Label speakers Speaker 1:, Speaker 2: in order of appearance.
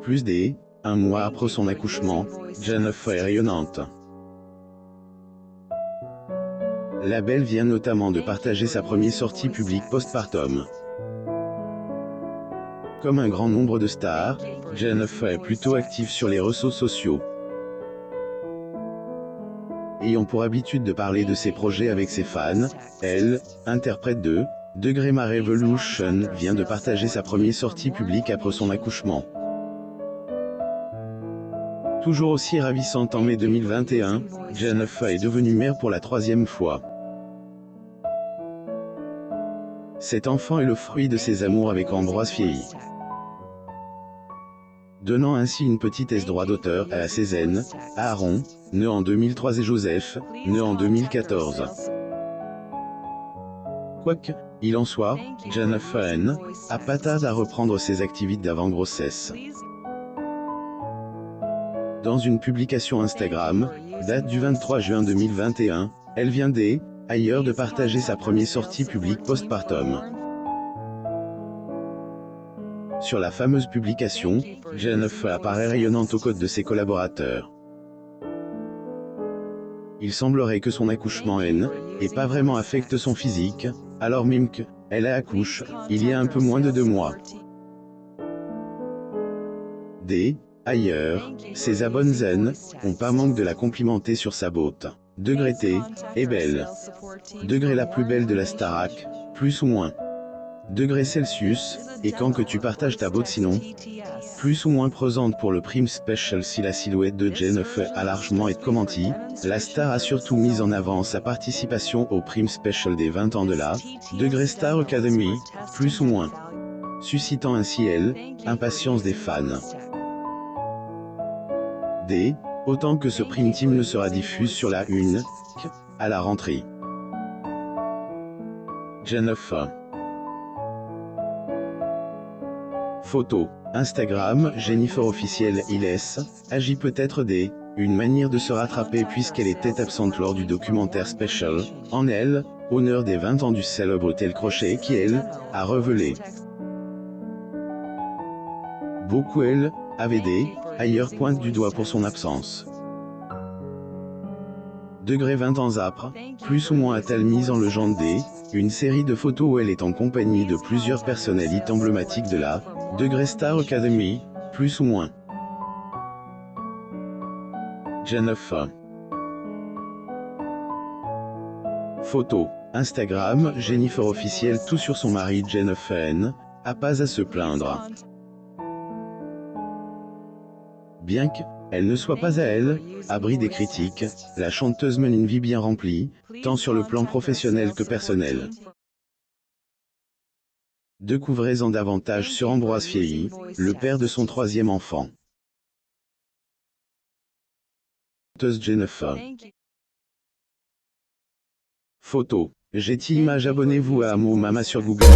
Speaker 1: Plus d', un mois après son accouchement, Jennifer est rayonnante. La belle vient notamment de partager sa première sortie publique postpartum. Comme un grand nombre de stars, Jennifer est plutôt active sur les réseaux sociaux. Ayant pour habitude de parler de ses projets avec ses fans, elle, interprète de Degré My Revolution, vient de partager sa première sortie publique après son accouchement. Toujours aussi ravissante en mai 2021, Jennifer est devenue mère pour la 3e fois. Cet enfant est le fruit de ses amours avec Ambroise Fiei, donnant ainsi une petitesse droit d'auteur à Cézanne, Aaron, né en 2003 et Joseph, né en 2014. Quoique, il en soit, Jennifer N. a pas tardé à reprendre ses activités d'avant-grossesse. Dans une publication Instagram, date du 23 juin 2021, elle vient ailleurs de partager sa première sortie publique postpartum. Sur la fameuse publication, Jennifer apparaît rayonnante aux côtés de ses collaborateurs. Il semblerait que son accouchement n'ait pas vraiment affecté son physique, alors même qu'elle a accouché il y a un peu moins de 2 mois. Ailleurs, ses abonnés ont pas manque de la complimenter sur sa beauté. Degré T est belle. Degré la plus belle de la Starac, plus ou moins. Degré Celsius, et quand que tu partages ta beauté sinon, plus ou moins présente pour le prime special si la silhouette de Jennifer a largement été commentée, la star a surtout mis en avant sa participation au prime special des 20 ans de la Degré Star Academy, plus ou moins. Suscitant ainsi impatience des fans. Autant que ce prime team ne sera diffusé sur la une, à la rentrée. Jennifer. Photo. Instagram, Jennifer officielle agit peut-être une manière de se rattraper puisqu'elle était absente lors du documentaire special, en honneur des 20 ans du célèbre Tel Crochet qui a révélé. Beaucoup avait ailleurs pointe du doigt pour son absence. Degré 20 ans après, plus ou moins a-t-elle mis en légende une série de photos où elle est en compagnie de plusieurs personnalités emblématiques de la Degré Star Academy, plus ou moins. Jennifer. Photo. Instagram, Jennifer officielle tout sur son mari Jennifer N. a pas à se plaindre. Bien qu'elle ne soit pas abri des critiques, la chanteuse mène une vie bien remplie, tant sur le plan professionnel que personnel. Découvrez-en davantage sur Ambroise Fiei, le père de son 3e enfant. Jennifer. Photo. Getty Images. Abonnez-vous à Amo Mama sur Google.